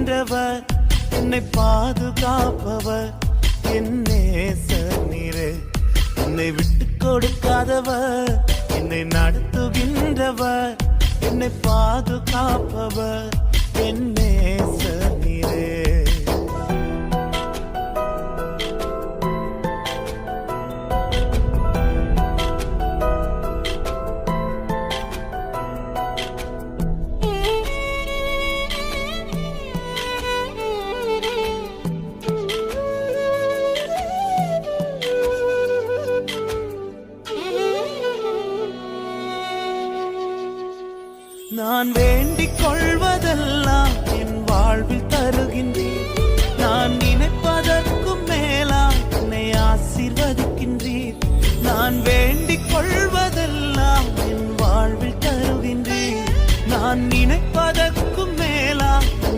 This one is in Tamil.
நடத்துகின்றவர், என்னை பாதுகாப்பவர், என் நேசர் நீரே. என்னை விட்டு கொடுக்காதவர், என்னை நடத்துகின்றவர், என்னை பாதுகாப்பவர், என்னை